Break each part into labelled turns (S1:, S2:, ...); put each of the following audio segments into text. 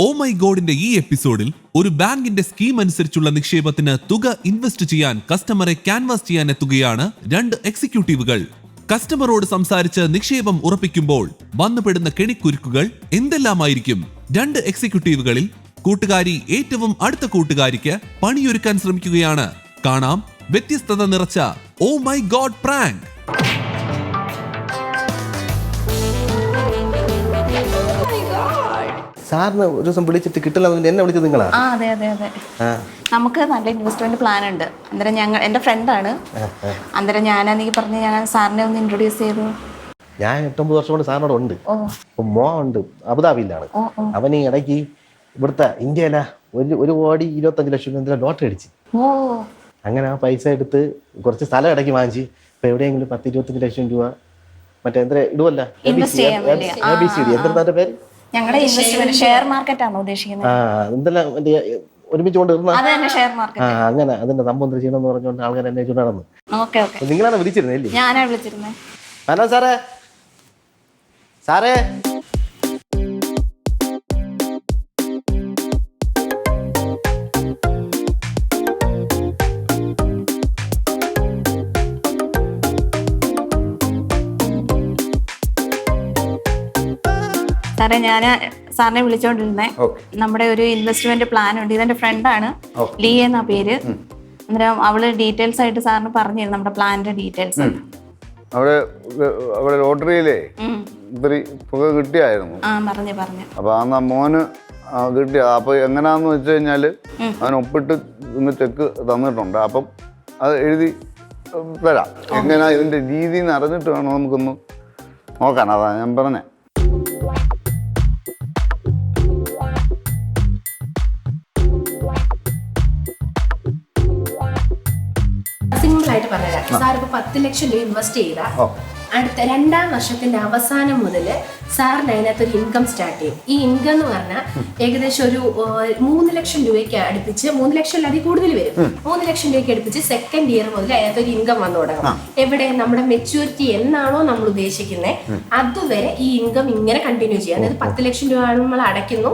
S1: Oh my ഗോഡിന്റെ ഈ എപ്പിസോഡിൽ ഒരു ബാങ്കിന്റെ സ്കീം അനുസരിച്ചുള്ള നിക്ഷേപത്തിന് തുക ഇൻവെസ്റ്റ് ചെയ്യാൻ കസ്റ്റമറെ ക്യാൻവാസ് ചെയ്യാൻ എത്തുകയാണ് രണ്ട് എക്സിക്യൂട്ടീവുകൾ. കസ്റ്റമറോട് സംസാരിച്ച് നിക്ഷേപം ഉറപ്പിക്കുമ്പോൾ വന്നുപെടുന്ന കെണിക്കുരുക്കുകൾ എന്തെല്ലാമായിരിക്കും? രണ്ട് എക്സിക്യൂട്ടീവുകളിൽ കൂട്ടുകാരി ഏറ്റവും അടുത്ത കൂട്ടുകാരിക്ക് പണിയൊരുക്കാൻ ശ്രമിക്കുകയാണ്. കാണാം വ്യത്യസ്തത നിറച്ച ഓ മൈ ഗോഡ് പ്രാങ്ക്.
S2: സാറിന് ഒരു ദിവസം വിളിച്ചിട്ട് കിട്ടില്ല, എന്നെ വിളിച്ചത് നിങ്ങളാണ്?
S3: അതെ അതെ അതെ. നമുക്ക് നല്ല ഇൻവെസ്റ്റ്മെന്റ് പ്ലാൻ ഉണ്ട്. അന്നേരം എൻ്റെ ഫ്രണ്ടാണ്. അന്നേരം ഞാനാണെങ്കിൽ പറഞ്ഞ് ഞാൻ സാറിനെ ഒന്ന് ഇൻട്രൊഡ്യൂസ് ചെയ്തു.
S2: ഞാൻ 8-9 വർഷം കൊണ്ട് സാറിനോട് ഉണ്ട്. മോ ഉണ്ട്, അബുദാബിയിലാണ്. അവൻ ഈ ഇടയ്ക്ക് ഇവിടുത്തെ ഇന്ത്യയിലെ 1,25,00,000 രൂപ ലോട്ടറി അടിച്ച്. അങ്ങനെ ആ പൈസ എടുത്ത് കുറച്ച് സ്ഥലം ഇടയ്ക്ക് വാങ്ങിച്ച് ഇപ്പൊ എവിടെയെങ്കിലും 10-25 ലക്ഷം രൂപ മറ്റേ എന്താ ഇടുവല്ല, ABCD എന്താ പേര്?
S3: ഞങ്ങളുടെ ഇൻവെസ്റ്റ്മെന്റ് ഷെയർ മാർക്കറ്റ് ആണ് ഉദ്ദേശിക്കുന്നത്.
S2: എന്തെല്ലാം ഒരുമിച്ച് കൊണ്ട്
S3: അങ്ങനെ
S2: അതിന്റെ സംഭവം ചെയ്യണമെന്ന് പറഞ്ഞുകൊണ്ട് ആൾക്കാർ എന്നെ നടന്നു. നിങ്ങളാണ് വിളിച്ചിരുന്നല്ലേ?
S3: ഞാനാ വിളിച്ചിരുന്നത്.
S2: ഹലോ സാറേ. സാറേ
S3: സാറേ, ഞാൻ സാറിനെ വിളിച്ചോണ്ടിരുന്നേ. നമ്മുടെ ഒരു ഇൻവെസ്റ്റ്മെന്റ് പ്ലാൻ ഉണ്ട്. ഇതെന്റെ ഫ്രണ്ടാണ്, ലീ എന്നാ പേര്. അന്നേരം അവള് ഡീറ്റെയിൽസ് ആയിട്ട് സാറിന് പറഞ്ഞിരുന്നു നമ്മുടെ പ്ലാനിന്റെ ഡീറ്റെയിൽസ്.
S4: അവിടെ ലോട്ടറിയിലേ ഇത്തിരി തുക കിട്ടിയായിരുന്നു.
S3: പറഞ്ഞു.
S4: അപ്പൊ ആ മോന് കിട്ടിയ അപ്പൊ എങ്ങനാന്ന് വെച്ച് കഴിഞ്ഞാല് അവൻ ഒപ്പിട്ട് ഇന്ന് ചെക്ക് തന്നിട്ടുണ്ട്. അപ്പം അത് എഴുതി തരാം. എങ്ങനെയാ ഇതിന്റെ രീതി എന്ന് അറിഞ്ഞിട്ട് വേണം നമുക്കൊന്ന് നോക്കാൻ. അതാ ഞാൻ പറഞ്ഞേ.
S5: സിമ്പിൾ ആയിട്ട് പറഞ്ഞുതരാം. സാർ ഇപ്പൊ 10 ലക്ഷം രൂപ ഇൻവെസ്റ്റ് ചെയ്ത അടുത്ത 2-ാം വർഷത്തിന്റെ അവസാനം മുതൽ സാറിന് അതിനകത്തൊരു ഇൻകം സ്റ്റാർട്ട് ചെയ്യും. ഈ ഇൻകം എന്ന് പറഞ്ഞാൽ ഏകദേശം ഒരു 3 ലക്ഷം രൂപയ്ക്ക് അടുപ്പിച്ച്, 3 ലക്ഷം അതിൽ കൂടുതൽ വരും. 3 ലക്ഷം രൂപയ്ക്ക് അടുപ്പിച്ച് സെക്കൻഡ് ഇയർ മുതൽ അതിനകത്തൊരു ഇൻകം വന്നു തുടങ്ങും. എവിടെ? നമ്മുടെ മെച്യൂരിറ്റി എന്നാണോ നമ്മൾ ഉദ്ദേശിക്കുന്നത് അതുവരെ ഈ ഇൻകം ഇങ്ങനെ കണ്ടിന്യൂ ചെയ്യാം. അതായത് 10 ലക്ഷം രൂപ നമ്മൾ അടയ്ക്കുന്നു.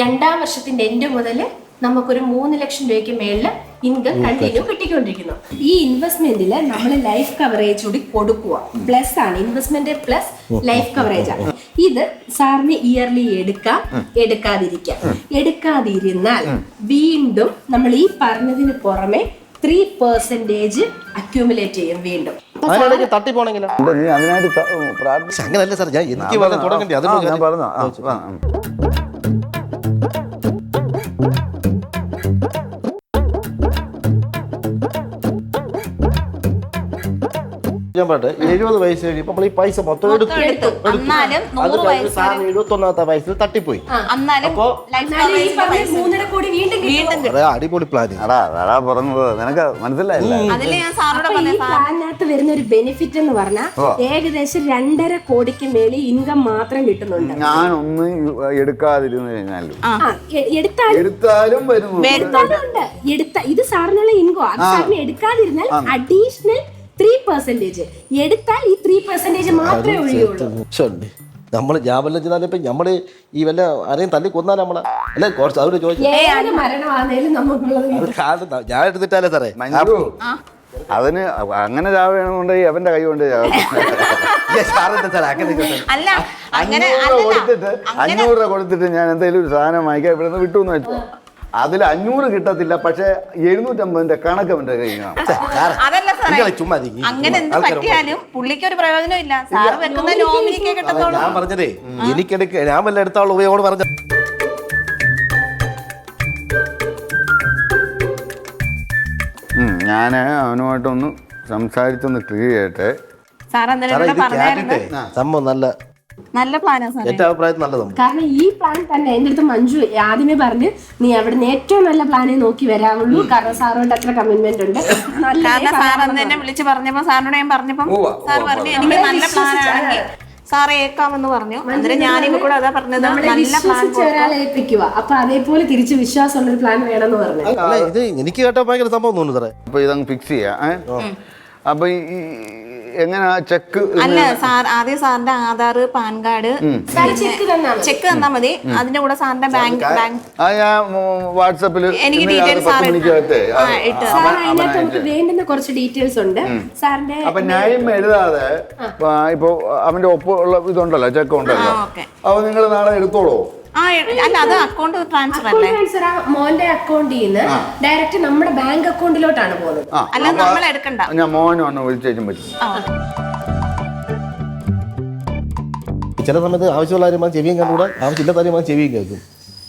S5: 2-ാം വർഷത്തിന്റെ എൻഡ് മുതൽ നമുക്കൊരു 3 ലക്ഷം രൂപയ്ക്ക് മേളിൽ ഇൻകം കണ്ടിന്യൂ കിട്ടിക്കൊണ്ടിരിക്കുന്നു. ഈ ഇൻവെസ്റ്റ്മെന്റില് നമ്മൾ ലൈഫ് കവറേജ് കൂടി കൊടുക്കുക. പ്ലസ് ആണ് ഇൻവെസ്റ്റ്മെന്റ് പ്ലസ് ലൈഫ് കവറേജ് ആണ്. ഇത് സാറിന് ഇയർലി എടുക്കാം, എടുക്കാതിരുന്നാൽ വീണ്ടും നമ്മൾ ഈ പറഞ്ഞതിന് പുറമെ 3% അക്യൂമുലേറ്റ് ചെയ്യും വീണ്ടും.
S2: തട്ടിപ്പോണെങ്കിലോ? അങ്ങനല്ല സാർ, എനിക്ക് തുടങ്ങണ്ടേ? അത് ഞാൻ
S4: പറഞ്ഞു.
S2: ഞാൻ പറട്ടെ, 70 വയസ്സ് കഴിയുമ്പോൾ നമ്മൾ ഈ പൈസ മൊത്തം എടുത്തു. അത് 71ാമത്തെ വയസ്സിൽ തട്ടിപ്പോയി. അടിപൊളി പ്ലാൻ.
S4: പറഞ്ഞത് നിനക്ക് മനസ്സിലായില്ല?
S5: പ്ലാനിനകത്ത് വരുന്ന ഒരു ബെനിഫിറ്റ് എന്ന് പറഞ്ഞാൽ ഏകദേശം 2.5 കോടിക്ക് മേളിൽ ഇൻകം മാത്രം കിട്ടുന്നുണ്ട്.
S4: ഞാനൊന്നും എടുക്കാതിരുന്നു കഴിഞ്ഞാൽ
S5: എടുത്താലും ഇത് സാറിനുള്ള ഇൻകം. അത് സാറിന് എടുക്കാതിരുന്നാൽ അഡീഷണൽ 3% എടുത്താൽ ഈ 3% മാത്രമേ ഒഴിയുള്ളൂ.
S2: ഞാൻ വല്ല ചെയ്താലും ഇപ്പൊ നമ്മള് ഈ വല്ല ആരെയും തല്ലി കൊന്നാൽ നമ്മളെ അല്ലെ കുറച്ച് അവര് ചോദിച്ചു ഞാൻ എടുത്തിട്ടല്ലേ സാറേ.
S4: അതിന് അങ്ങനെ ചാവേണമെന്നുണ്ടെങ്കിൽ അവന്റെ കൈ കൊണ്ട് $500 കൊടുത്തിട്ട് ഞാൻ എന്തെങ്കിലും ഒരു സാധനം വാങ്ങിക്കാൻ ഇവിടെ നിന്ന് വിട്ടു എന്ന് വെച്ചു. അതിൽ 500 കിട്ടത്തില്ല, പക്ഷെ 750 കണക്ക് അവന്റെ കൈ കാണാം.
S2: ഞാൻ പറഞ്ഞതേ എനിക്കെടുക്ക ഞാൻ വല്ല എടുത്താളുള്ള ഉപയോഗം പറഞ്ഞ
S4: ഞാന് അവനുമായിട്ടൊന്ന് സംസാരിച്ചൊന്ന് ക്ലിയർ ചെയ്യട്ടെ.
S2: സംഭവം
S3: നല്ല പ്ലാനാ സാർ.
S2: എന്റെ അഭിപ്രായത്തിൽ നല്ലതാണ്.
S5: കാരണം ഈ പ്ലാൻ തന്നെ എന്റെ അടുത്ത് മഞ്ജു ആദ്യമേ പറഞ്ഞ് നീ അവിടുന്ന് ഏറ്റവും നല്ല പ്ലാനെ നോക്കി വരാവുള്ളൂ. കാരണം സാറുമായിട്ട് അത്ര കമ്മിറ്റ്മെന്റ് ഉണ്ട്.
S3: സാർ അന്ന് എന്നെ വിളിച്ച് പറഞ്ഞപ്പോ സാറിനോട് ഞാൻ പറഞ്ഞപ്പം സാർ പറഞ്ഞു എനിക്ക് നല്ല പ്ലാനാണെങ്കിൽ സാറ് ഏക്കാമെന്ന് പറഞ്ഞു. അന്നേരം ഞാനിപ്പോ കൂടെ അതാ പറഞ്ഞത്, നല്ല പ്ലാൻ
S5: ഒരാളെ ഏൽപ്പിക്കുക. അപ്പൊ അതേപോലെ തിരിച്ച് വിശ്വാസമുള്ള ഒരു പ്ലാൻ വേണമെന്ന് പറഞ്ഞു.
S2: ഇത് എനിക്ക് കേട്ടോ ഭയങ്കര സംഭവം തോന്നുന്നു സാറേ.
S4: അപ്പൊ ഇതങ്ങ് ഫിക്സ് ചെയ്യാം. അപ്പൊ എങ്ങനെയാ ചെക്ക്?
S3: അല്ല സാർ, ആദ്യം സാറിന്റെ ആധാർ, പാൻ കാർഡ്, ചെക്ക് തന്നാ മതി. അതിന്റെ കൂടെ സാറിന്റെ ബാങ്ക്
S4: ഞാൻ വാട്സാപ്പിൽ
S3: എനിക്ക് ഡീറ്റെയിൽസ് സാർ
S5: നമുക്ക് വേണ്ടുന്ന കുറച്ച് ഡീറ്റെയിൽസ് ഉണ്ട് സാറിന്റെ.
S4: അപ്പൊ ന്യായം എഴുതാതെ ഇപ്പൊ അവന്റെ ഒപ്പുള്ള ഇതുണ്ടല്ലോ, ചെക്ക് ഉണ്ടല്ലോ, അപ്പൊ നിങ്ങൾ നാളെ എടുത്തോളൂ.
S3: അല്ല, അത് അക്കൗണ്ട് ട്രാൻസ്ഫർ അല്ലേ?
S5: മോന്റെ അക്കൗണ്ടിൽ നിന്ന് ഡയറക്റ്റ് നമ്മുടെ ബാങ്ക് അക്കൗണ്ടിലോട്ടാണ് പോകുന്നത്.
S3: അല്ല, നമ്മൾ എടുക്കണ്ട.
S4: ഞാൻ മോനെ വിളിച്ചേച്ചും പറ്റും.
S2: ചില സമയത്ത് ആവശ്യമുള്ള കാര്യം ചെവിയും കണ്ടുകൂടാ, ആവശ്യമില്ലാത്ത കാര്യം ചെവിയും കേൾക്കും.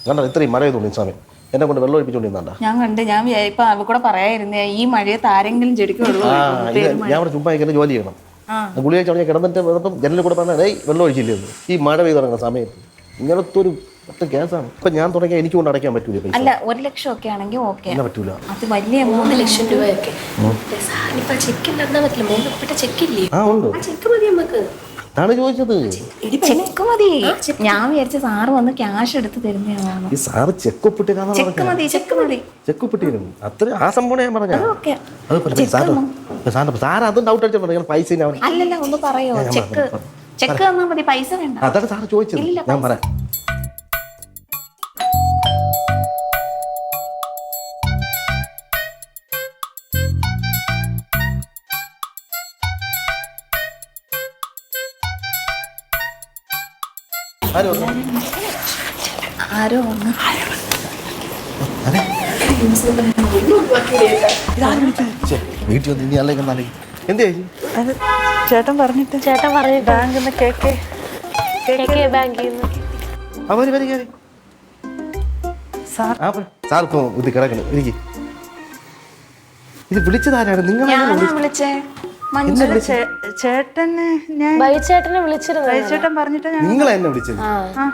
S2: കണ്ടോ ഇത്രയും മഴ തോന്നി സമയം എന്നെ കൊണ്ട് വെള്ളം ഒഴിപ്പിച്ചോണ്ടിരുന്നാ. ഞാൻ
S3: കണ്ട്, ഞാൻ ഇപ്പൊ അവ കൂടെ പറയായിരുന്നേ, ഈ മഴയത്ത് ആരെങ്കിലും ചെടിക്ക്
S2: ഞാൻ അവിടെ ചുമ്മാ ഇങ്ങനെ ജോലി ചെയ്യണം. ഗുളി കഴിച്ചാൽ കിടന്നിട്ട് വെറുതെ ജനലിൽ കൂടെ പറഞ്ഞാൽ വെള്ളം ഒഴിച്ചില്ലേ ഈ മഴ പെയ്ത് തുടങ്ങുന്ന സമയത്ത്. ഇങ്ങനത്തെ ഒരു കേസാണ്. ഇപ്പൊ ഞാൻ തുടങ്ങിയാൽ എനിക്ക് കൊണ്ട് അടയ്ക്കാൻ പറ്റൂല.
S3: അല്ല, 1 ലക്ഷം ഒക്കെ ആണെങ്കിൽ ഓക്കെ,
S2: പറ്റൂല.
S3: അത് വലിയ 3 ലക്ഷം രൂപയൊക്കെ.
S2: അതാണ് ചോദിച്ചത്.
S3: ചെക്ക് മതി. ഞാൻ വിചാരിച്ച സാറ് വന്ന് ക്യാഷ് എടുത്ത് തരുന്നതാണ്.
S2: ഈ സാറ് ചെക്ക് ഒപ്പിട്ട് ചെക്ക് ഒപ്പിട്ട് തരും. അത്ര ആ സംഭവം ഞാൻ പറഞ്ഞ സാറ് അതും ഡൗട്ട് അടിച്ചോ പൈസ.
S3: അല്ലല്ല, ഒന്ന് പറയോ? ചെക്ക് തന്നാ മതി, പൈസ വേണ്ട.
S2: അതാണ് സാറ് ചോദിച്ചത്. ഞാൻ പറയാം.
S3: ആരോ ഒന്ന്
S2: വീട്ടിൽ വന്ന് ഇനി അല്ലെങ്കിൽ നാളെ എന്തേ
S6: ചേട്ടൻ പറഞ്ഞിട്ട് ബാങ്കിൽ നിന്ന്
S2: അവര് വരി സാർ ഇപ്പൊ ഇത് കിടക്കണം. എനിക്ക് ഇത് വിളിച്ചതാരാണ്? നിങ്ങൾ
S3: വിളിച്ചേ?
S6: ചേട്ടനെ ഞാൻ ചേട്ടൻ പറഞ്ഞിട്ട്
S2: നിങ്ങൾ എന്നെ വിളിച്ചത്?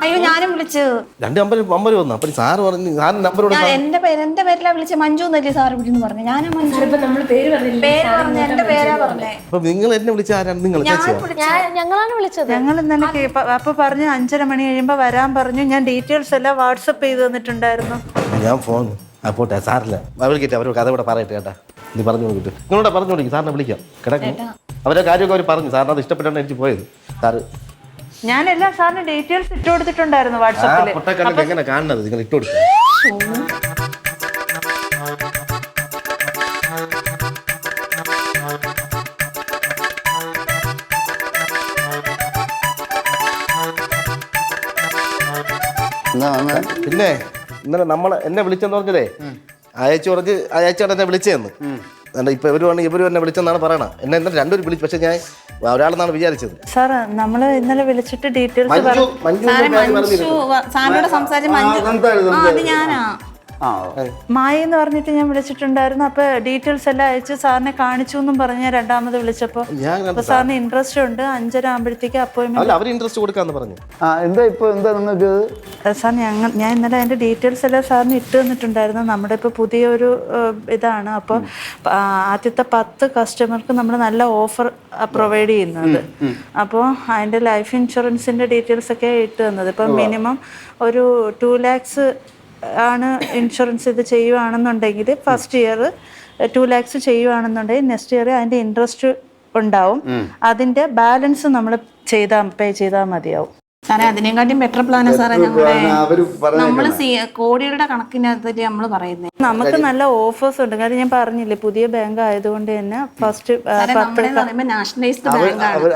S3: അയ്യോ, ഞാനും വിളിച്ചു.
S2: 2 നമ്പർ വന്നു. അപ്പൊ സാറ് പറഞ്ഞു സാറിന് നമ്പർ
S3: എന്റെ പേരിലാ വിളിച്ചത്. മഞ്ജു എന്നല്ലേ സാറ് വിളിച്ചു പറഞ്ഞു. ഞാനാ മഞ്ജു. പേര് പറഞ്ഞു, എന്റെ പേരാ പറഞ്ഞേ.
S2: അപ്പൊ നിങ്ങൾ എന്നെ വിളിച്ച ആരാണ്? നിങ്ങൾ
S3: ഞങ്ങളാണ് വിളിച്ചത്.
S6: ഞങ്ങൾ ഇന്നലെ അപ്പൊ പറഞ്ഞു 5:30 മണി കഴിയുമ്പോ വരാൻ പറഞ്ഞു. ഞാൻ ഡീറ്റെയിൽസ് എല്ലാം വാട്സപ്പ് ചെയ്ത് തന്നിട്ടുണ്ടായിരുന്നു.
S2: ഞാൻ ഫോൺ പോട്ടെ സാറില്ല, അവർക്ക് അവരോട് കഥ ഇവിടെ പറയട്ടെ കേട്ടാ. നീ പറഞ്ഞു കൊടുക്കിട്ട് നിങ്ങളോട് പറഞ്ഞു കൊടുക്കും. സാറിനെ വിളിക്കാം കിടക്കും. അവരെ കാര്യമൊക്കെ അവർ പറഞ്ഞു. സാറിന് അത് ഇഷ്ടപ്പെട്ടാണ് എനിക്ക് പോയത്. സാറ്
S6: ഞാനെല്ലാം സാറിന് ഡീറ്റെയിൽസ് ഇട്ട് കൊടുത്തിട്ടുണ്ടായിരുന്നു വാട്സാപ്പിൽ.
S2: പൊട്ടക്കണ്ണിട്ട് എങ്ങനെ കാണുന്നത്? നിങ്ങൾ ഇട്ട് കൊടുക്കും. പിന്നെ ഇന്നലെ എന്നെ വിളിച്ചെന്ന് പറഞ്ഞതേ അയച്ചോടെ എന്നെ വിളിച്ചതെന്ന്. ഇപ്പൊ ഇവര് എന്നെ വിളിച്ചെന്നാണ് പറയണത്. എന്നെ ഇന്നലെ 2 പേര് വിളിച്ചു. പക്ഷെ ഞാൻ ഒരാളെന്നാണ് വിചാരിച്ചത്.
S6: സാറ് നമ്മള് ഇന്നലെ വിളിച്ചിട്ട് ഡീറ്റെയിൽസ് മായി എന്ന് പറഞ്ഞിട്ട് ഞാൻ വിളിച്ചിട്ടുണ്ടായിരുന്നു. അപ്പൊ ഡീറ്റെയിൽസ് എല്ലാം അയച്ച് സാറിനെ കാണിച്ചു എന്നും പറഞ്ഞ് ഞാൻ 2ാമത് വിളിച്ചപ്പോ സാറിന് ഇൻട്രസ്റ്റ് ഉണ്ട്. 5:30 ആകുമ്പോഴത്തേക്ക് അപ്പോയിന്റ്മെന്റ്. സാർ ഞാൻ ഇന്നലെ അതിന്റെ ഡീറ്റെയിൽസ് എല്ലാം സാറിന് ഇട്ട് തന്നിട്ടുണ്ടായിരുന്നു. നമ്മുടെ ഇപ്പൊ പുതിയൊരു ഇതാണ്. അപ്പോൾ ആദ്യത്തെ 10 കസ്റ്റമർക്ക് നമ്മൾ നല്ല ഓഫർ പ്രൊവൈഡ് ചെയ്യുന്നത്. അപ്പോൾ അതിന്റെ ലൈഫ് ഇൻഷുറൻസിന്റെ ഡീറ്റെയിൽസ് ഒക്കെ ഇട്ട് തന്നത്. ഇപ്പം മിനിമം ഒരു 2 lakhs ആണ് ഇൻഷുറൻസ് ഇത് ചെയ്യുവാണെന്നുണ്ടെങ്കിൽ ഫസ്റ്റ് ഇയർ 2 lakhs ചെയ്യുവാണെന്നുണ്ടെങ്കിൽ നെക്സ്റ്റ് ഇയർ അതിന്റെ ഇൻട്രസ്റ്റ് ഉണ്ടാവും. അതിന്റെ ബാലൻസ് നമ്മൾ പേ ചെയ്താൽ മതിയാവും.
S3: സാറേ, അതിനെക്കാട്ടും ബെറ്റർ പ്ലാനാ സാറേ നമ്മള് കോടികളുടെ കണക്കിനകത്ത് നമ്മൾ പറയുന്നത്.
S6: നമുക്ക് നല്ല ഓഫേഴ്സ് ഉണ്ട്. കാര്യം ഞാൻ പറഞ്ഞില്ലേ, പുതിയ ബാങ്ക് ആയതുകൊണ്ട് തന്നെ ഫസ്റ്റ്
S3: നാഷണലൈസ്ഡ് ബാങ്കാണ്.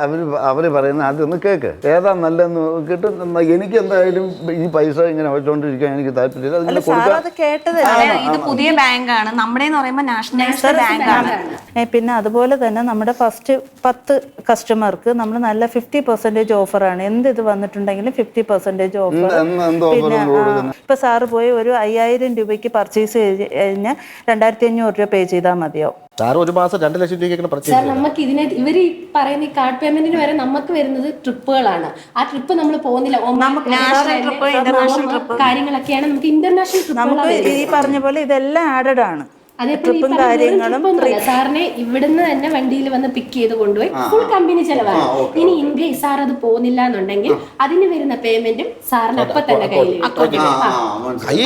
S4: അവര് പറയുന്നത് അതൊന്ന് കേക്ക് ഏതാ നല്ലതെന്ന് കിട്ടും. എനിക്ക് എന്തായാലും ഈ പൈസ ഇങ്ങനെ വെച്ചോണ്ടിരിക്കാൻ എനിക്ക് താല്പര്യമില്ല.
S3: ഇത് പുതിയ ബാങ്കാണ്. നമ്മുടെ പറയുമ്പോൾ നാഷണലൈസ്ഡ് ബാങ്കാണ്.
S6: പിന്നെ അതുപോലെ തന്നെ നമ്മുടെ ഫസ്റ്റ് 10 കസ്റ്റമർക്ക് നമ്മൾ നല്ല 50% ഓഫറാണ്. എന്ത് ഇത് വന്നിട്ടുണ്ടെങ്കിലും 50% ഓഫർ. പിന്നെ ഇപ്പൊ സാറ് പോയി ഒരു 5000 രൂപയ്ക്ക് പർച്ചേസ് കഴിഞ്ഞാൽ 2500 രൂപ പേ ചെയ്താൽ മതിയാവും.
S2: ഒരു മാസം 2 ലക്ഷം രൂപയ്ക്ക്
S5: നമുക്ക് ഇതിനെ ഇവര് പറയുന്ന ഈ കാർഡ് പേയ്മെന്റിന് വരെ നമുക്ക് വരുന്നത് ട്രിപ്പുകളാണ്. ആ ട്രിപ്പ് നമ്മൾ പോകുന്നില്ല. കാര്യങ്ങളൊക്കെയാണ് നമുക്ക് ഇന്റർനാഷണൽ ട്രിപ്പ്.
S6: നമുക്ക് ഈ പറഞ്ഞ പോലെ ഇതെല്ലാം ആഡഡ് ആണ്. ട്രിപ്പും കാര്യങ്ങളും
S5: സാറിനെ ഇവിടുന്ന് തന്നെ വണ്ടിയിൽ വന്ന് പിക്ക് ചെയ്ത് കൊണ്ടുപോയി ഫുൾ കമ്പനി ചെലവാണ്. ഇനി ഇൻ കേസ് സാർ അത് പോകുന്നില്ല എന്നുണ്ടെങ്കിൽ അതിന് വരുന്ന പേയ്മെന്റും സാറിന് അപ്പൊ തന്നെ കയ്യിൽ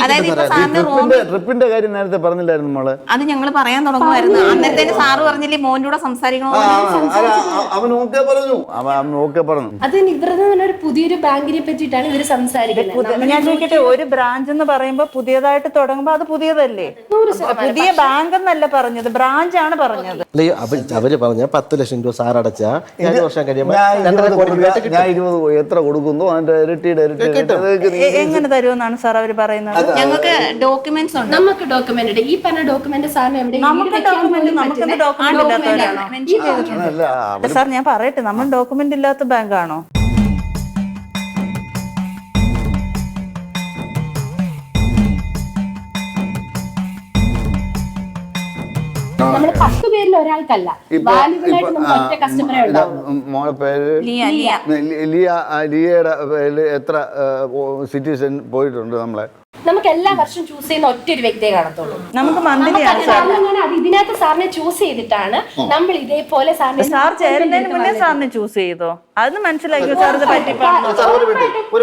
S3: അതായത് ഇപ്പൊ സാറിന്
S4: ട്രിപ്പിന്റെ കാര്യം നേരത്തെ പറഞ്ഞില്ലായിരുന്നു നമ്മള്.
S3: അത് ഞങ്ങൾ പറയാൻ തുടങ്ങുമായിരുന്നു. അന്നേരത്തേന് സാറ് പറഞ്ഞില്ലേ മോൻ്റെ കൂടെ സംസാരിക്കണോ.
S4: അവൻ ഓക്കെ പറഞ്ഞു. അവൻ ഓക്കെ പറഞ്ഞു.
S5: അത് ഇവരുടെ ഒരു പുതിയൊരു ബാങ്കിനെ പറ്റിയിട്ടാണ് ഇവർ സംസാരിക്കുന്നത്.
S6: ഞാൻ ചോദിക്കട്ടെ, ഒരു ബ്രാഞ്ച് എന്ന് പറയുമ്പോ പുതിയതായിട്ട് തുടങ്ങുമ്പോ അത് പുതിയതല്ലേ? പുതിയ ബാങ്ക് എന്നല്ല പറഞ്ഞത്, ബ്രാഞ്ച് ആണ് പറഞ്ഞത്.
S2: അവര് പറഞ്ഞ 10 ലക്ഷം രൂപ സാർ അടച്ച 2 വർഷം കഴിയുമ്പോൾ
S4: ഞാൻ 20 എത്ര കൊടുക്കുന്നു അതിന്റെ ഇരട്ടിയുടെ
S6: എങ്ങനെ തരുമെന്നാണ് സാർ അവര് പറയുന്നത്?
S3: ഞങ്ങൾക്ക് ഡോക്യുമെന്റ്സ് ഉണ്ട്.
S5: നമുക്ക് ഡോക്യുമെന്റ് ഉണ്ട്. ഈ പറഞ്ഞ ഡോക്യുമെന്റ് സാറിന് എവിടെ
S6: നമുക്ക് ഡോക്യുമെന്റ് ഇല്ലാത്തവരാണോ? സാർ ഞാൻ പറയട്ടെ, നമ്മൾ ഡോക്യുമെന്റ് ഇല്ലാത്ത ബാങ്കാണോ?
S5: നമ്മൾ 10 പേരിൽ ഒരാൾക്കല്ല, വാല്യുബിളായിട്ട് നമുക്ക് ഒറ്റ കസ്റ്റമറെ ഉണ്ടാവും.
S4: മോളെ പേര് ലിയയുടെ പേരിൽ എത്ര സിറ്റിസൺ പോയിട്ടുണ്ട് നമ്മളെ?
S5: നമുക്ക് എല്ലാ വർഷം ചൂസ് ചെയ്യുന്ന ഒറ്റ ഒരു വ്യക്തിയെ കാണത്തുള്ളൂ.
S6: നമുക്ക് മന്ത്ലി
S5: ഇതിനകത്ത് സാറിനെ ചൂസ് ചെയ്തിട്ടാണ് നമ്മൾ ഇതേപോലെ സാറിനെ
S6: സാർ ചേരുന്നതിന് മുന്നേ സാറിനെ ചൂസ് ചെയ്തോ? അത് മനസ്സിലാക്കിയോ സാർ? ഇത് പറ്റിപ്പാണോ?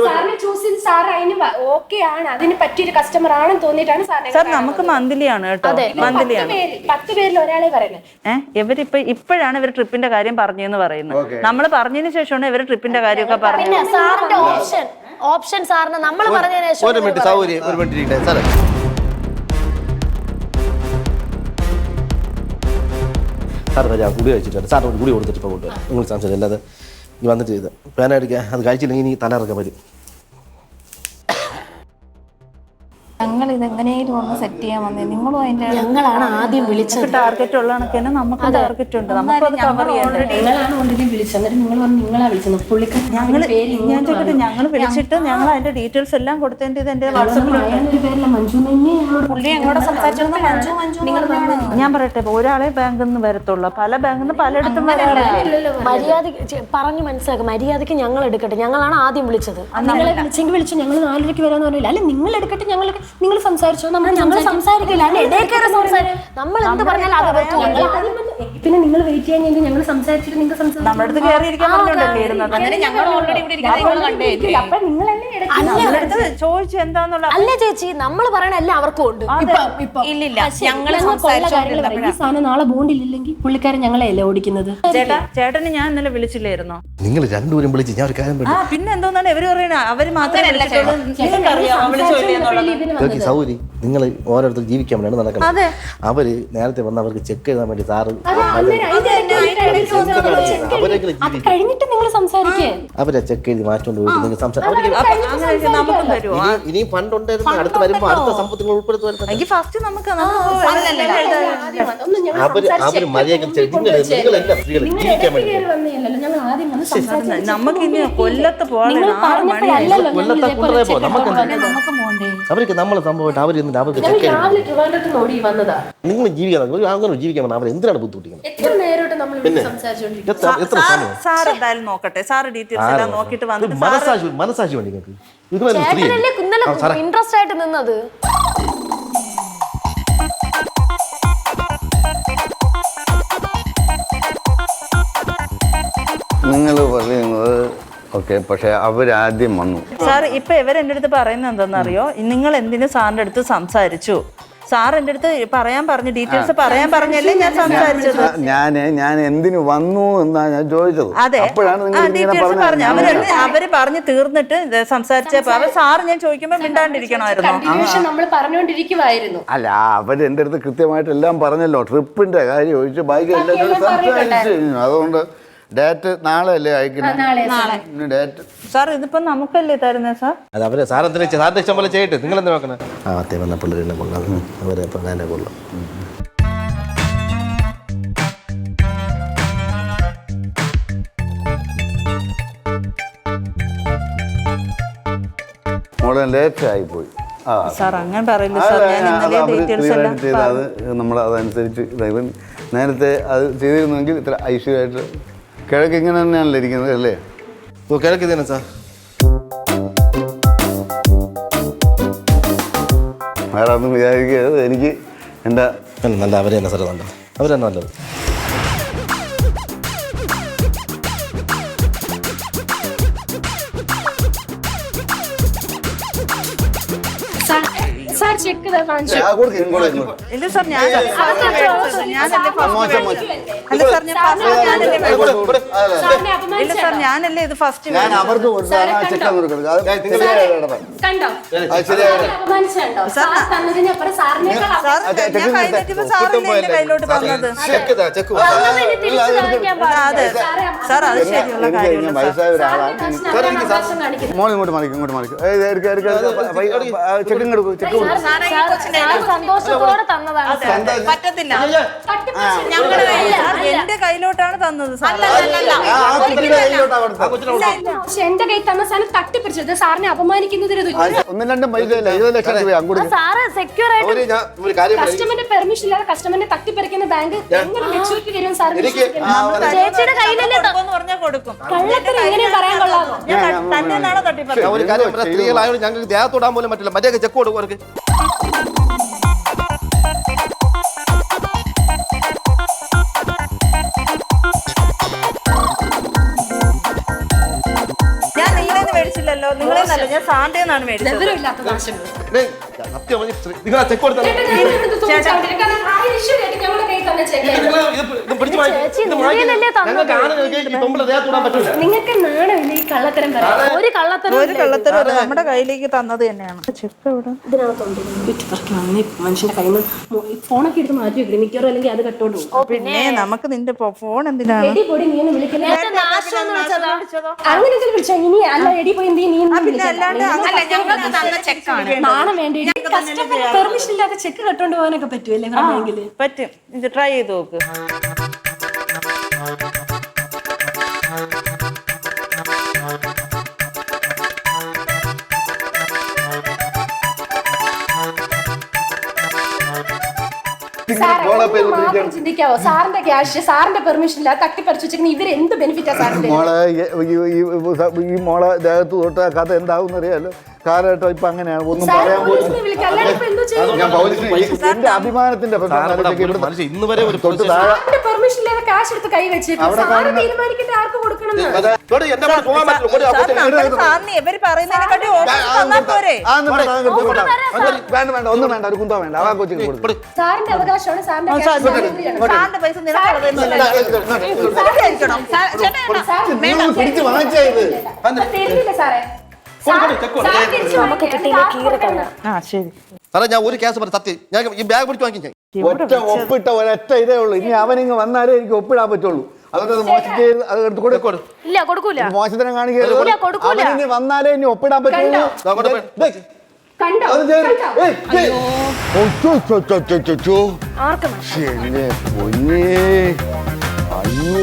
S5: സാറിനെ ചൂസ് ചെയ്ത് സാർ അതിന് ഓക്കെ ആണ്, അതിന് പറ്റിയൊരു കസ്റ്റമർ ആണെന്ന് തോന്നിയിട്ടാണ് സാറിനെ.
S6: സാർ നമുക്ക് മന്ത്ലി ആണ് കേട്ടോ, മന്ത്ലി ആണ്.
S5: 10 പേരിൽ ഒരാളെ പറയുന്നത്.
S6: ഇപ്പോഴാണ് ഇവർ ട്രിപ്പിന്റെ കാര്യം പറഞ്ഞെന്ന് പറയുന്നത്. നമ്മൾ പറഞ്ഞതിന് ശേഷമാണ് ഇവർ ട്രിപ്പിന്റെ കാര്യമൊക്കെ പറഞ്ഞത്.
S7: സാറിന്റെ ഓപ്ഷൻ സാറിന് നമ്മൾ പറഞ്ഞതിന് ശേഷം
S2: ഒരു മിനിറ്റ് സൗകര്യം, ഒരു മിനിറ്റ് സാറേ. സാർ ഞാൻ ഗുളി കഴിച്ചിട്ടുണ്ട്. സാർ ഒരു ഗുളി കൊടുത്തിട്ട് ഇപ്പോൾ കൊണ്ടുവരാം. നിങ്ങൾ സംശയം അല്ലാതെ നീ വന്നിട്ട് ചെയ്ത് പേന അടിക്കുക. അത് കഴിച്ചില്ലെങ്കിൽ ഇനി തല ഇറക്കാൻ പറ്റും.
S3: ഞങ്ങൾ ഇത് എങ്ങനെയും ഒന്ന് സെറ്റ് ചെയ്യാൻ വന്നേ. നിങ്ങളും അതിന്റെ
S7: ഞങ്ങളാണ് ആദ്യം വിളിച്ചത്.
S6: ടാർഗറ്റ് ഉള്ള കണക്കിന് നമുക്ക് ടാർഗറ്റ് ഉണ്ട്, നമുക്ക് അത് കവർ ചെയ്യാൻ.
S5: നിങ്ങളാണ് ഓൾറെഡി വിളിച്ചത്. എന്നിട്ട് നിങ്ങൾ പറഞ്ഞു നിങ്ങളാ വിളിച്ചത്.
S6: ഞാൻ ചോദിക്കട്ടെ, ഞങ്ങൾ വിളിച്ചിട്ട് ഞങ്ങൾ അതിന്റെ ഡീറ്റെയിൽസ് എല്ലാം കൊടുത്തതിന്റെ ഇത് എന്റെ വാട്സാപ്പിൽ
S3: പുള്ളി ഞങ്ങളോട് സംസാരിച്ചിരുന്ന മഞ്ജു മഞ്ജു
S6: ഞാൻ പറയട്ടെ, ഒരാളെ ബാങ്കിൽ നിന്ന് വരത്തുള്ളൂ, പല ബാങ്കിൽ നിന്ന് പലയിടത്തും
S7: മര്യാദ പറഞ്ഞു മനസ്സിലാക്കും. മര്യാദക്ക് ഞങ്ങൾ എടുക്കട്ടെ, ഞങ്ങളാണ് ആദ്യം വിളിച്ചത്.
S5: നിങ്ങളെ വിളിച്ചെങ്കിൽ വിളിച്ചു, ഞങ്ങൾ 4:30 വരാന്ന് പറഞ്ഞില്ല. അല്ലെ നിങ്ങൾ എടുക്കട്ടെ, നിങ്ങൾ സംസാരിച്ചോ.
S7: ഞങ്ങൾ സംസാരിക്കില്ല, നമ്മൾ എന്ത് പറഞ്ഞാലും അത്
S5: പിന്നെ നിങ്ങൾ വെയിറ്റ് ചെയ്യാൻ കഴിഞ്ഞാൽ ഞങ്ങൾ സംസാരിച്ചിട്ട് നിങ്ങൾ സംസാരിച്ചു.
S6: നമ്മുടെ അടുത്ത് കയറിയിരിക്കാൻ പറഞ്ഞോണ്ടല്ലേ ഇരുന്നത്?
S5: അപ്പൊ നിങ്ങളല്ലേ
S6: ചോദിച്ചു എന്താന്നുള്ള.
S7: അല്ല ചേച്ചി, നമ്മൾ പറയണ എല്ലാം അവർക്കും ഉണ്ട്.
S3: ഇല്ലില്ല, ഞങ്ങൾ
S5: ഈ സാധനം നാളെ ബോണ്ടില്ലെങ്കിൽ പുള്ളിക്കാരൻ ഞങ്ങളെയല്ലേ ഓടിക്കുന്നത്.
S6: ചേട്ടന് ഞാൻ ഇന്നലെ വിളിച്ചില്ലായിരുന്നോ?
S2: നിങ്ങൾ രണ്ടുപേരും വിളിച്ച് ഞാൻ ഒരു കാര്യം പറഞ്ഞു.
S6: പിന്നെ എന്തോന്നാണ് ഇവര് പറയണ? അവര് മാത്രമേ
S2: സൗരി, നിങ്ങൾ ഓരോരുത്തർ ജീവിക്കാൻ വേണ്ടിയാണ് നടക്കുന്നത്. അവര് നേരത്തെ വന്ന് അവർക്ക് ചെക്ക് ചെയ്താൻ വേണ്ടി സാറ്
S5: കഴിഞ്ഞിട്ട് നിങ്ങൾ സംസാരിക്കേ.
S2: അവരെ ചെക്ക് എഴുതി മാറ്റോണ്ട് പോയിട്ട് നിങ്ങൾ സംസാരിക്കും. ഇനിയും ഫണ്ടുണ്ടായിരുന്നു, അടുത്ത് വരുമ്പോ അടുത്ത സമ്പത്തുകൾ ഉൾപ്പെടുത്തുവാൻ
S6: ഫസ്റ്റ് നമുക്ക്
S2: അവര് മര്യാദ നിങ്ങളെല്ലാം സ്ത്രീകൾ ജീവിക്കാൻ വേണ്ടി
S6: നമുക്ക് ഇനി കൊല്ലത്ത് പോകണം.
S2: കൊല്ലത്തെ കൊണ്ടുപോയി പോ. അവർക്ക് നമ്മളെ സംഭവമായിട്ട് അവർ അവർക്ക് ചെക്ക് നിങ്ങൾ ജീവിക്കാൻ അങ്ങനെ ജീവിക്കാൻ അവർ എന്തിനാണ് ബുദ്ധിമുട്ടിക്കുന്നത്? എത്ര സമയം
S6: സാർ എന്തായാലും നോക്കട്ടെ. സാർ ഡീറ്റെയിൽസ് എല്ലാം നോക്കിയിട്ട് വന്നിട്ട്
S2: മനസാക്ഷി വേണ്ടി നിങ്ങൾക്ക്
S7: ഇൻട്രസ്റ്റ് ആയിട്ട് നിന്നത്.
S4: നിങ്ങൾ പറയുന്നത് ഓക്കെ, പക്ഷെ അവരാദ്യം വന്നു.
S6: സാർ ഇപ്പൊ ഇവരെന്റെ അടുത്ത് പറയുന്നത് എന്താണെന്നറിയോ? നിങ്ങൾ എന്തിനു സാറിന്റെ അടുത്ത് സംസാരിച്ചു? സാർ എന്റെ അടുത്ത് പറയാൻ പറഞ്ഞു, ഡീറ്റെയിൽസ് പറയാൻ പറഞ്ഞല്ലേ ഞാൻ സംസാരിച്ചത്.
S4: ഞാൻ എന്തിനു വന്നു എന്നാ ഞാൻ ചോദിച്ചത്.
S6: അതെ, ഡീറ്റെയിൽസ് പറഞ്ഞു. അവര് പറഞ്ഞു തീർന്നിട്ട് സംസാരിച്ചപ്പോ അവർ സാറ് ഞാൻ ചോദിക്കുമ്പോ മിണ്ടാണ്ടിരിക്കണമായിരുന്നു.
S5: നമ്മൾ പറഞ്ഞുകൊണ്ടിരിക്കുവായിരുന്നു.
S4: അല്ല, അവര് എന്റെ അടുത്ത് കൃത്യമായിട്ട് എല്ലാം പറഞ്ഞല്ലോ. ട്രിപ്പിന്റെ കാര്യം ചോദിച്ചു, ബാക്കി എല്ലാം സംസാരിച്ചു. അതുകൊണ്ട് ഡേറ്റ് നാളെ അല്ലേ അയക്കുന്നത്? ഡേറ്റ്
S6: സാർ ഇതിപ്പോ നമുക്കല്ലേ തരുന്നത് സാർ?
S2: അത് അവരെ സാറെന്തിനാ സാറിന്റെ ഇഷ്ടം പോലെ ചെയ്യട്ടെ. നിങ്ങൾ എന്താ നോക്കണേ? വന്ന പിള്ളേരെ കൊള്ളാം, അവരെ തന്നെ കൊള്ളാം.
S4: മോളെ ലേറ്റ് ആയിപ്പോയി.
S6: സാർ അങ്ങനെ പറയില്ല സാർ. ഞാൻ ഇന്നലെ ഡീറ്റെയിൽസ് എല്ലാം
S4: ചെയ്തത് നമ്മൾ അതനുസരിച്ച് നേരത്തെ അത് ചെയ്തിരുന്നെങ്കിൽ ഇത്ര ഐശ്വര്യമായിട്ട്. കിഴക്ക് ഇങ്ങനെ തന്നെയാണല്ലോ ഇരിക്കുന്നത് അല്ലേ?
S2: കിഴക്ക് തന്നെ സാർ.
S4: വേറെ ഒന്നും വിചാരിക്കരുത്. എനിക്ക് എൻ്റെ
S2: നല്ല അവർ തന്നെ സാറേ നല്ലത്, അവർ തന്നെ നല്ലത്.
S5: സാർ ചെക്ക് കാണിച്ചു.
S6: ഇല്ല സാർ ഞാനല്ലേ ഫസ്റ്റ് അല്ല സാർ ഞാൻ
S5: സാറിനെ
S6: ഇല്ല സാർ ഞാനല്ലേ ഇത് ഫസ്റ്റ്
S4: ഞാൻ അവർക്ക് കൊടുത്താണ് ആ ചെക്ക് കൊടുക്കുന്നത്. അത് തെറ്റായ ഇടപാട്.
S5: കണ്ടോ
S4: അത് ശരിയായ
S5: അപമാനിച്ചുണ്ടോ? സാർ തന്നതിനപ്പുറം സാറിനേക്കാൾ
S6: സാർ ഞാൻ കൈ തെറ്റിയപ്പോ സാറല്ലേ എന്റെ കയ്യിലോട്ട് തന്നത്. അതെ സാർ അത് ശരിയുള്ള
S4: എനിക്ക്
S6: കാര്യമല്ല
S4: ഞാൻ വയസ്സായ ഒരാളാണ്. മോൾ ഇങ്ങോട്ട് മാറിക്കും, ഇങ്ങോട്ട് മാറിക്കും. ചെക്കിങ് എടുക്കും, ചെക്ക് കൊടുക്കും.
S7: സന്തോഷത്തോടെ തന്നതാണ്
S6: പറ്റത്തില്ല എന്റെ കയ്യിലോട്ടാണ് തന്നത് സാർ.
S5: പക്ഷെ എന്റെ കയ്യിൽ തന്ന സാധനം തട്ടിപ്പറിച്ചത് സാറിനെ അപമാനിക്കുന്നതിന്
S4: ഒന്നും രണ്ടും പൈസ ഇല്ല, 20 ലക്ഷം രൂപ അങ്ങോട്ട്
S7: സാറ് സെക്യൂർ ആയിട്ട്
S5: കസ്റ്റമറിന്റെ പെർമിഷൻ ഇല്ലാതെ കസ്റ്റമറിനെ തട്ടിപ്പറിക്കുന്ന ബാങ്ക് എങ്ങനെ മെച്ചൂരിറ്റി വരും സാർ?
S7: ചേച്ചിയുടെ കയ്യിലല്ലേ
S6: എന്ന് പറഞ്ഞാൽ കൊടുക്കും.
S5: കള്ളത്തിന് എങ്ങനെയാ പറയാൻ കൊള്ളാമോ?
S6: തന്നെയാണോ തട്ടിപ്പറിച്ചത്?
S2: ഒരു കാര്യം സ്ത്രീകളായോട് ഞങ്ങൾക്ക് ദേഹത്തോടാൻ പോലും പറ്റില്ല. മറ്റേ ചെക്ക് കൊടുക്കും അവർക്ക്.
S6: ഞാൻ നിങ്ങളെന്ന് മേടിച്ചില്ലല്ലോ, നിങ്ങളെന്നല്ല ഞാൻ സാറിന്റെന്നാണ് മേടിച്ചത്.
S5: വിവരമില്ലാത്ത നാശങ്ങൾ.
S2: നിങ്ങൾ ചെക്ക് കൊടുത്താൽ
S5: നിങ്ങൾക്ക് നാണമില്ല ഈ കള്ളത്തരം പറയാൻ.
S7: ഒരു കള്ളത്തരം
S6: ഒരു കള്ളത്തരം നമ്മുടെ കയ്യിലേക്ക് തന്നത് തന്നെയാണ്. ചെക്ക് ഇവിടെ
S5: ഇതിനകത്തുണ്ട് മനുഷ്യന്റെ കയ്യിൽ നിന്ന് ഫോണൊക്കെ എടുത്ത് മാറ്റി വെക്കണം, മിക്കവാറും അല്ലെങ്കിൽ അത് കട്ടോണ്ട് പോകും.
S6: പിന്നെ നമുക്ക് നിന്റെ ഫോൺ എന്തിനാണ്?
S5: എടി പൊടി നീ ഒന്ന് വിളിക്കണേ.
S7: നാശം എന്ന് വെച്ചതാ.
S5: അങ്ങനെ വിളിച്ചോ? ഇനി അല്ല എടി പോയി എന്ത് നീ
S6: അല്ലാണ്ട്
S5: നാണം വേണ്ടി കസ്റ്റമർ പെർമിഷൻ ഇല്ലാതെ ചെക്ക് കട്ടോണ്ട് പോകാനൊക്കെ പറ്റുമല്ലേ വേണമെങ്കിൽ?
S6: പറ്റും. ഇത് ട്രൈ ചെയ്ത് നോക്ക്.
S5: ചിന്തിക്കാവോ? സാറിന്റെ ക്യാഷ് സാറിന്റെ പെർമിഷൻ ഇല്ലാതെ തട്ടിപ്പറിച്ചു വെച്ചിരിക്കുന്ന ഇവര് എന്ത് ബെനിഫിറ്റാ സാറിന്റെ?
S4: മോളെ ഈ മോളെ ദേഹത്ത് തൊട്ട കഥ എന്താവും അറിയാലോ. കാലഘട്ടം ഇപ്പൊ അങ്ങനെയാണ്, ഒന്നും പറയാൻ പോലും. ഞാൻ എന്റെ അഭിമാനത്തിന്റെ
S2: മനുഷ്യ ഇന്ന് വരെ ഒരു
S4: തൊട്ട് താഴെ
S5: പെർമിഷൻ ഇല്ലാതെ ക്യാഷ് എടുത്ത് കൈ വെച്ചേക്കും. തീരുമാനിക്കേണ്ട ആർക്ക് കൊടുക്കണം?
S6: സാറിന് ഇവര് പറയുന്നതിനെക്കാട്ടി ഓഫർ തന്നാ പോരെ?
S4: വേണ്ട വേണ്ട ഒന്നും വേണ്ട, ഒരു കുന്തോ വേണ്ട. ആ കൊച്ചിക്ക് കൊടുക്കും.
S5: സാറിന്റെ അവകാശമാണ് സാറിന്റെ
S6: സാറിന്റെ പൈസ
S4: പിടിച്ച് വാങ്ങിച്ചത്
S5: തരില്ല സാറേ.
S7: നമുക്ക് കിട്ടിയില്ല കീറി കളയാം.
S6: ആ ശരി
S2: സാറേ ഞാൻ ഒരു കേസ് പറഞ്ഞു സത്യം. ഞാൻ ഈ ബാഗ് പിടിച്ച് വാങ്ങി ഞാൻ
S4: ഒറ്റ ഒപ്പിട്ട ഒരൊറ്റ ഇതേ ഉള്ളൂ. ഇനി അവനിങ്ങ് വന്നാലേ എനിക്ക് ഒപ്പിടാൻ പറ്റുള്ളൂ. അതുകൊണ്ട് അത് മോശിച്ച് അത് എടുത്ത് കൊടുക്കും.
S7: ഇല്ല കൊടുക്കൂല.
S4: മോശത്തിനെ കാണിക്കരുത്. അവനിനി വന്നാലേ ഇനി ഒപ്പിടാൻ പറ്റുള്ളൂ.
S5: കണ്ടോ?
S7: ആർക്കും
S4: അയ്യോ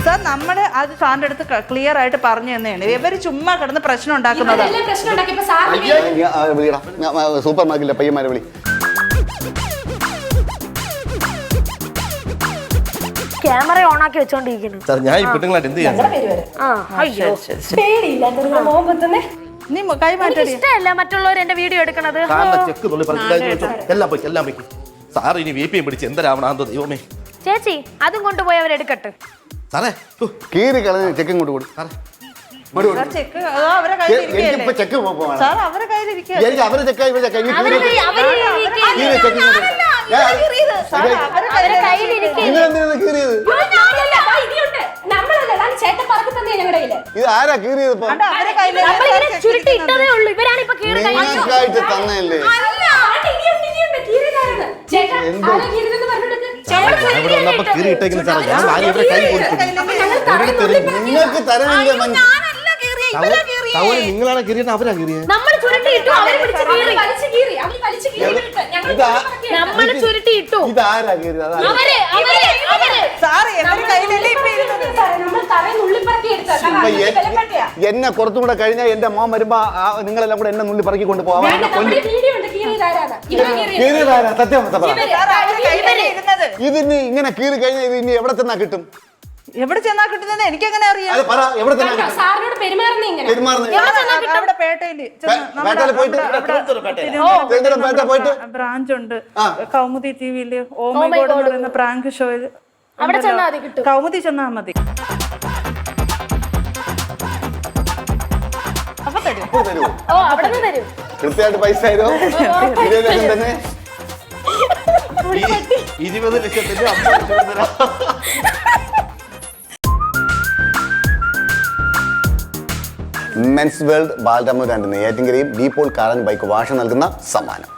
S6: സാർ നമ്മള് അത് സാറിന്റെ അടുത്ത് ക്ലിയർ ആയിട്ട് പറഞ്ഞു തന്നെയാണ്. ഇവര് ചുമ്മാ കിടന്ന് പ്രശ്നം ഉണ്ടാക്കുന്നതാണ്.
S5: പ്രശ്നം ഉണ്ടാക്കിയപ്പോ സാറിന്
S4: സൂപ്പർ മാർക്കറ്റിലെ പയ്യന്മാരെ വിളി.
S7: ക്യാമറ ഓൺ ആക്കി വെച്ചോണ്ടിരിക്കുന്നു.
S2: സാർ ഞാൻ ഈ പെണ്ണുങ്ങളായിട്ട് എന്ത് ചെയ്യാൻ?
S5: പേടിയില്ല മോഹമ്പത്തന്നെ
S6: നീ കൈ മാറ്റി.
S7: ഇഷ്ടമല്ല മറ്റുള്ളവർ എന്റെ വീഡിയോ എടുക്കണത്.
S2: സാറിന്റെ ചെക്ക് തൊള്ളി എല്ലാം പോയി എല്ലാം പോയി. സാർ ഇനി VP പിടിച്ച് എന്തരാവണോ ദൈവമേ.
S7: ചേച്ചി അതും കൊണ്ടുപോയി അവരെടുക്കട്ടെ.
S2: സാറേ
S4: കീറി കളഞ്ഞ് ചെക്ക് ഇങ്ങോട്ട് കൊടുക്കും.
S6: ചെക്ക് അവരെ കയ്യിലിരിക്കല്ലേ?
S4: എനിക്കിപ്പോ ചെക്ക് പോകാൻ
S6: സാർ അവരെ കയ്യിലിരിക്കുക.
S4: എനിക്ക് അവരെ ചെക്കായി ഇവരെ ചെക്കായി
S7: അവരെ കയ്യിലിരിക്കും.
S4: നിങ്ങളെന്തിനാ കീറിയത്? ഇത് ആരാ കീറിയത്? ഇപ്പൊ
S6: അവരെ കയ്യിൽ
S7: നമ്മളിങ്ങനെ ചുരുട്ടി ഇട്ടതേ ഉള്ളൂ. ഇവരാണ് ഇപ്പൊ കീറി
S4: നിങ്ങൾക്കായിട്ട് തന്നല്ലേ?
S2: ഇവിടെ വന്നപ്പോ കീറി ഇട്ടേക്കുന്ന സാറേ ഞാൻ വാങ്ങി ഇവരെ കൈ കൊടുത്തു.
S4: നിങ്ങൾക്ക് തരണില്ല.
S2: നിങ്ങളാണ് കീറിയത് അവരാ കീറിയത്.
S7: നമ്മൾ ചുരുട്ടി ഇട്ടു, അവര് പിടിച്ച് കീറി. നമ്മൾ ചുരുട്ടി ഇട്ടു.
S4: ഇതാരാ കീറിയത്?
S6: സാർ എവരെ കയ്യിലല്ലേ ഇപ്പൊ ഇരുന്നത്?
S4: എന്നെ കുറച്ചും കൂടെ കഴിഞ്ഞാൽ എന്റെ മോൻ വരുമ്പോ നിങ്ങളെല്ലാം കൂടെ എന്നെ നുള്ളി പറക്കി കൊണ്ട് പോവാം. കീറിയതാരാ? സത്യം
S6: സാർ അവരെ കയ്യിലല്ലേ ഇരുന്നത്?
S4: ഇതിന് ഇങ്ങനെ കീറി കഴിഞ്ഞാൽ ഇത് ഇനി എവിടെ ചെന്നാ കിട്ടും?
S6: എവിടെ ചെന്നാ കിട്ടുന്നത് എനിക്കെങ്ങനെ അറിയാം?
S4: അത് പറ, എവിടെ തന്നെ
S5: കണ്ടോ, സാറിനോട് പെരുമാറുന്ന ഇങ്ങനെ
S6: അവിടെ പേട്ടയില് ബ്രാഞ്ച് ഉണ്ട്. കൗമുദി ടിവിയില് ഓ മൈ ഗോഡ് എന്ന് പറയുന്ന പ്രാങ്ക് ഷോയിൽ
S7: അവിടെ ചെന്നാ മതി കിട്ടും.
S6: കൗമുദി ചെന്നാ മതി. അപ്പൊ തരും.
S7: ഓ അവിടെ നിന്ന് തരും.
S4: കൃത്യമായിട്ട് പൈസ തരുമോ? 20 ലക്ഷം തന്നെ
S2: 20 ലക്ഷത്തിന്റെ 50 ലക്ഷം തരാം.
S4: മെൻസ് വേൾഡ് ബാലരാമപുരം നെയ്യാറ്റിൻകരയും ഡീപോൾ കാറൻ ബൈക്ക് വാഷ് നൽകുന്ന സമ്മാനം.